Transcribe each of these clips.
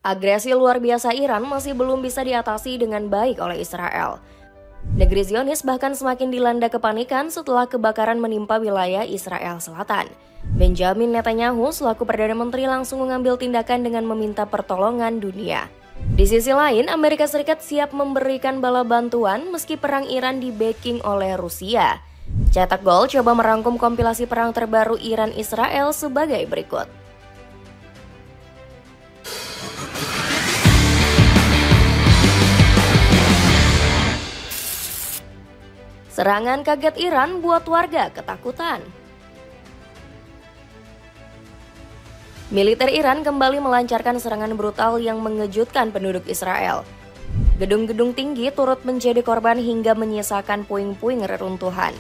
Agresi luar biasa Iran masih belum bisa diatasi dengan baik oleh Israel. Negeri Zionis bahkan semakin dilanda kepanikan setelah kebakaran menimpa wilayah Israel Selatan. Benjamin Netanyahu selaku Perdana Menteri langsung mengambil tindakan dengan meminta pertolongan dunia. Di sisi lain, Amerika Serikat siap memberikan bala bantuan meski perang Iran di-backing oleh Rusia. Cetak Gol coba merangkum kompilasi perang terbaru Iran-Israel sebagai berikut. Serangan kaget Iran buat warga ketakutan. Militer Iran kembali melancarkan serangan brutal yang mengejutkan penduduk Israel. Gedung-gedung tinggi turut menjadi korban hingga menyisakan puing-puing reruntuhan.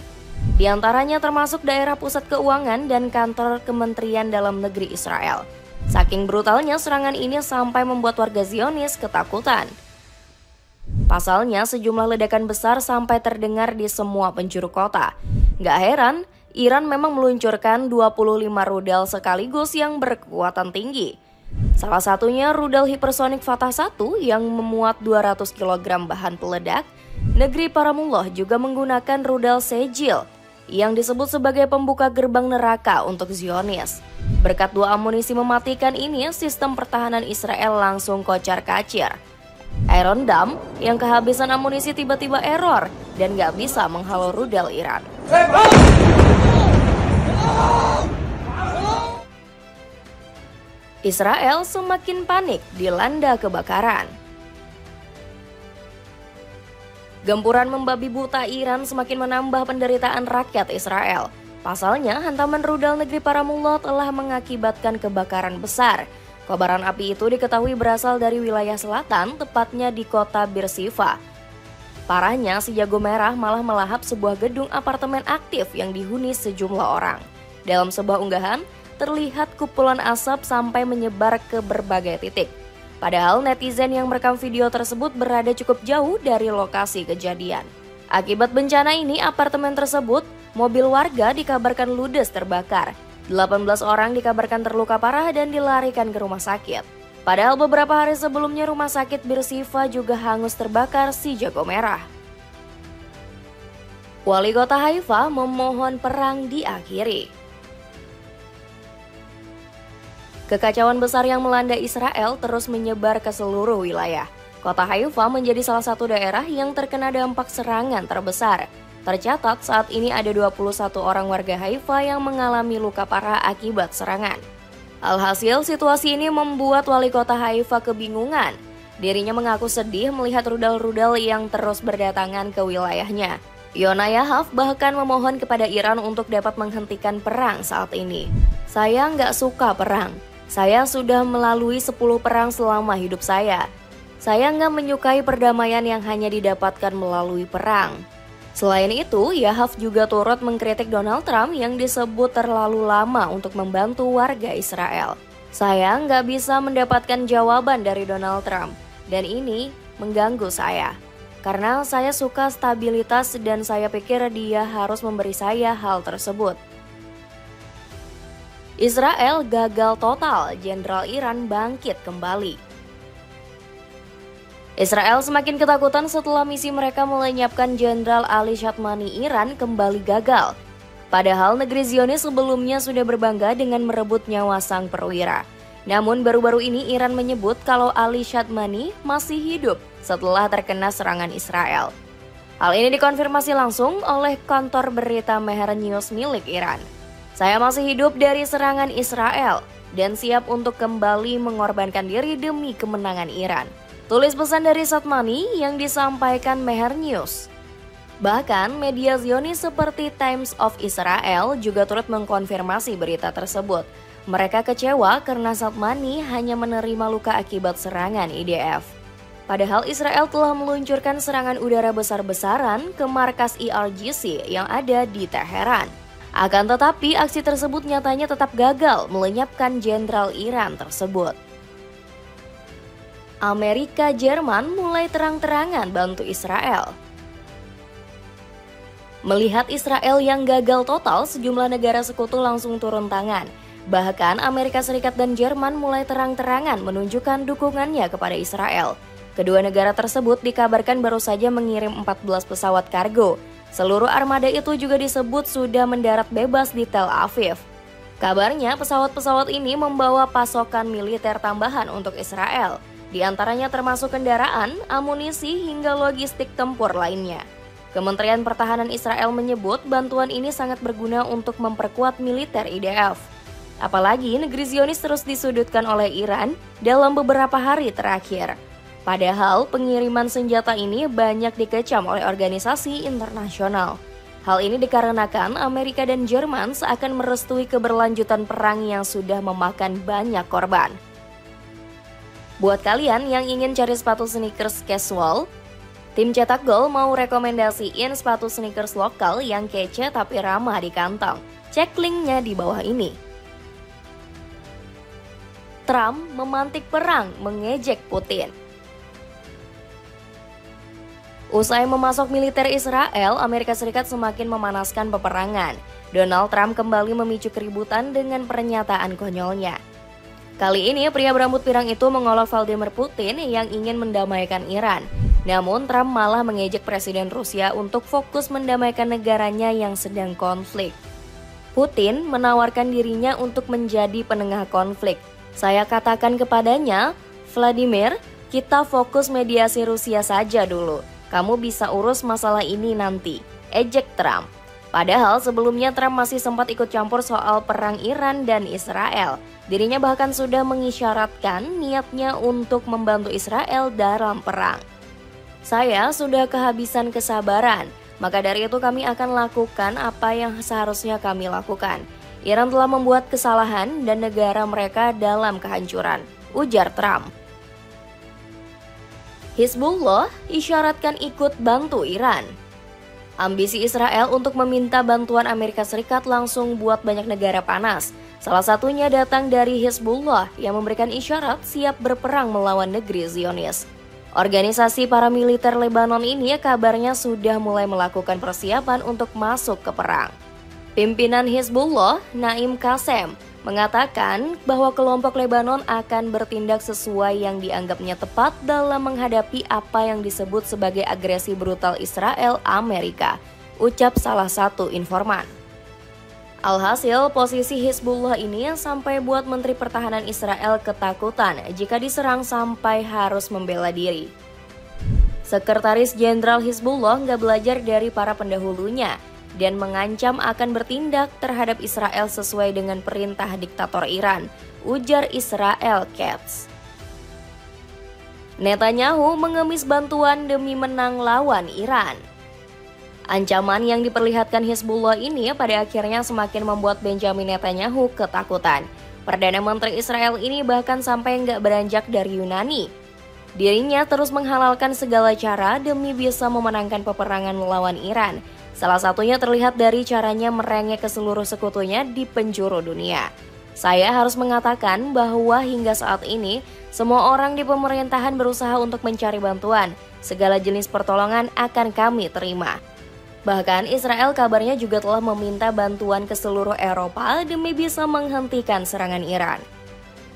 Di antaranya termasuk daerah pusat keuangan dan kantor Kementerian Dalam Negeri Israel. Saking brutalnya serangan ini sampai membuat warga Zionis ketakutan. Pasalnya, sejumlah ledakan besar sampai terdengar di semua penjuru kota. Gak heran, Iran memang meluncurkan 25 rudal sekaligus yang berkekuatan tinggi. Salah satunya rudal hipersonik Fatah 1 yang memuat 200 kg bahan peledak. Negeri Paramullah juga menggunakan rudal Sejil yang disebut sebagai pembuka gerbang neraka untuk Zionis. Berkat dua amunisi mematikan ini, sistem pertahanan Israel langsung kocar-kacir. Iron Dome yang kehabisan amunisi tiba-tiba error dan gak bisa menghalau rudal Iran. Israel semakin panik dilanda kebakaran. Gempuran membabi buta Iran semakin menambah penderitaan rakyat Israel. Pasalnya, hantaman rudal negeri Paramullah telah mengakibatkan kebakaran besar. Kobaran api itu diketahui berasal dari wilayah selatan, tepatnya di kota Beersheva. Parahnya, si jago merah malah melahap sebuah gedung apartemen aktif yang dihuni sejumlah orang. Dalam sebuah unggahan, terlihat kepulan asap sampai menyebar ke berbagai titik. Padahal netizen yang merekam video tersebut berada cukup jauh dari lokasi kejadian. Akibat bencana ini, apartemen tersebut, mobil warga dikabarkan ludes terbakar. 18 orang dikabarkan terluka parah dan dilarikan ke rumah sakit. Padahal beberapa hari sebelumnya rumah sakit Beersheva juga hangus terbakar si jago merah. Wali kota Haifa memohon perang diakhiri. Kekacauan besar yang melanda Israel terus menyebar ke seluruh wilayah. Kota Haifa menjadi salah satu daerah yang terkena dampak serangan terbesar. Tercatat saat ini ada 21 orang warga Haifa yang mengalami luka parah akibat serangan. Alhasil, situasi ini membuat wali kota Haifa kebingungan. Dirinya mengaku sedih melihat rudal-rudal yang terus berdatangan ke wilayahnya. Yona Yahaf bahkan memohon kepada Iran untuk dapat menghentikan perang saat ini. Saya nggak suka perang. Saya sudah melalui 10 perang selama hidup saya. Saya nggak menyukai perdamaian yang hanya didapatkan melalui perang. Selain itu, Yahaf juga turut mengkritik Donald Trump yang disebut terlalu lama untuk membantu warga Israel. Saya nggak bisa mendapatkan jawaban dari Donald Trump, dan ini mengganggu saya. Karena saya suka stabilitas dan saya pikir dia harus memberi saya hal tersebut. Israel gagal total, Jenderal Iran bangkit kembali. Israel semakin ketakutan setelah misi mereka melenyapkan Jenderal Ali Shadmani Iran kembali gagal. Padahal negeri Zionis sebelumnya sudah berbangga dengan merebut nyawa sang perwira. Namun baru-baru ini Iran menyebut kalau Ali Shadmani masih hidup setelah terkena serangan Israel. Hal ini dikonfirmasi langsung oleh kantor berita Mehr News milik Iran. Saya masih hidup dari serangan Israel dan siap untuk kembali mengorbankan diri demi kemenangan Iran. Tulis pesan dari Shadmani yang disampaikan Mehr News. Bahkan media Zionis seperti Times of Israel juga turut mengkonfirmasi berita tersebut. Mereka kecewa karena Shadmani hanya menerima luka akibat serangan IDF. Padahal Israel telah meluncurkan serangan udara besar-besaran ke markas IRGC yang ada di Teheran. Akan tetapi aksi tersebut nyatanya tetap gagal melenyapkan Jenderal Iran tersebut. Amerika Jerman mulai terang-terangan bantu Israel. Melihat Israel yang gagal total, sejumlah negara sekutu langsung turun tangan. Bahkan Amerika Serikat dan Jerman mulai terang-terangan menunjukkan dukungannya kepada Israel. Kedua negara tersebut dikabarkan baru saja mengirim 14 pesawat kargo. Seluruh armada itu juga disebut sudah mendarat bebas di Tel Aviv. Kabarnya pesawat-pesawat ini membawa pasokan militer tambahan untuk Israel, di antaranya termasuk kendaraan, amunisi, hingga logistik tempur lainnya. Kementerian Pertahanan Israel menyebut bantuan ini sangat berguna untuk memperkuat militer IDF. Apalagi negeri Zionis terus disudutkan oleh Iran dalam beberapa hari terakhir. Padahal pengiriman senjata ini banyak dikecam oleh organisasi internasional. Hal ini dikarenakan Amerika dan Jerman seakan merestui keberlanjutan perang yang sudah memakan banyak korban. Buat kalian yang ingin cari sepatu sneakers casual, tim Cetak Gol mau rekomendasiin sepatu sneakers lokal yang kece tapi ramah di kantong. Cek linknya di bawah ini. Trump memantik perang, mengejek Putin. Usai memasok militer Israel, Amerika Serikat semakin memanaskan peperangan. Donald Trump kembali memicu keributan dengan pernyataan konyolnya. Kali ini pria berambut pirang itu mengolok Vladimir Putin yang ingin mendamaikan Iran. Namun Trump malah mengejek Presiden Rusia untuk fokus mendamaikan negaranya yang sedang konflik. Putin menawarkan dirinya untuk menjadi penengah konflik. Saya katakan kepadanya, Vladimir, kita fokus mediasi Rusia saja dulu. Kamu bisa urus masalah ini nanti, ejek Trump. Padahal sebelumnya Trump masih sempat ikut campur soal perang Iran dan Israel. Dirinya bahkan sudah mengisyaratkan niatnya untuk membantu Israel dalam perang. Saya sudah kehabisan kesabaran, maka dari itu kami akan lakukan apa yang seharusnya kami lakukan. Iran telah membuat kesalahan dan negara mereka dalam kehancuran, ujar Trump. Hizbullah isyaratkan ikut bantu Iran. Ambisi Israel untuk meminta bantuan Amerika Serikat langsung buat banyak negara panas. Salah satunya datang dari Hizbullah yang memberikan isyarat siap berperang melawan negeri Zionis. Organisasi paramiliter Lebanon ini kabarnya sudah mulai melakukan persiapan untuk masuk ke perang. Pimpinan Hizbullah, Naim Qassem, mengatakan bahwa kelompok Lebanon akan bertindak sesuai yang dianggapnya tepat dalam menghadapi apa yang disebut sebagai agresi brutal Israel Amerika, ucap salah satu informan. Alhasil, posisi Hizbullah ini sampai buat Menteri Pertahanan Israel ketakutan jika diserang sampai harus membela diri. Sekretaris Jenderal Hizbullah nggak belajar dari para pendahulunya dan mengancam akan bertindak terhadap Israel sesuai dengan perintah diktator Iran, ujar Israel Katz. Netanyahu mengemis bantuan demi menang lawan Iran. Ancaman yang diperlihatkan Hizbullah ini pada akhirnya semakin membuat Benjamin Netanyahu ketakutan. Perdana Menteri Israel ini bahkan sampai nggak beranjak dari Yunani. Dirinya terus menghalalkan segala cara demi bisa memenangkan peperangan melawan Iran. Salah satunya terlihat dari caranya merengek ke seluruh sekutunya di penjuru dunia. Saya harus mengatakan bahwa hingga saat ini, semua orang di pemerintahan berusaha untuk mencari bantuan. Segala jenis pertolongan akan kami terima. Bahkan Israel kabarnya juga telah meminta bantuan ke seluruh Eropa demi bisa menghentikan serangan Iran.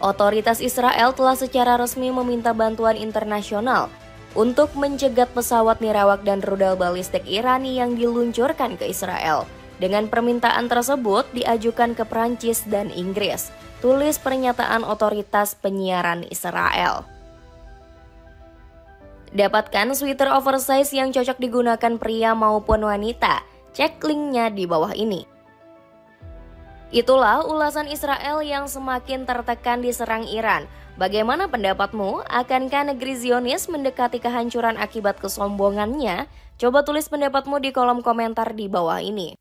Otoritas Israel telah secara resmi meminta bantuan internasional untuk mencegat pesawat nirawak dan rudal balistik Iran yang diluncurkan ke Israel. Dengan permintaan tersebut diajukan ke Prancis dan Inggris, tulis pernyataan otoritas penyiaran Israel. Dapatkan sweater oversize yang cocok digunakan pria maupun wanita, cek linknya di bawah ini. Itulah ulasan Israel yang semakin tertekan diserang Iran. Bagaimana pendapatmu? Akankah negeri Zionis mendekati kehancuran akibat kesombongannya? Coba tulis pendapatmu di kolom komentar di bawah ini.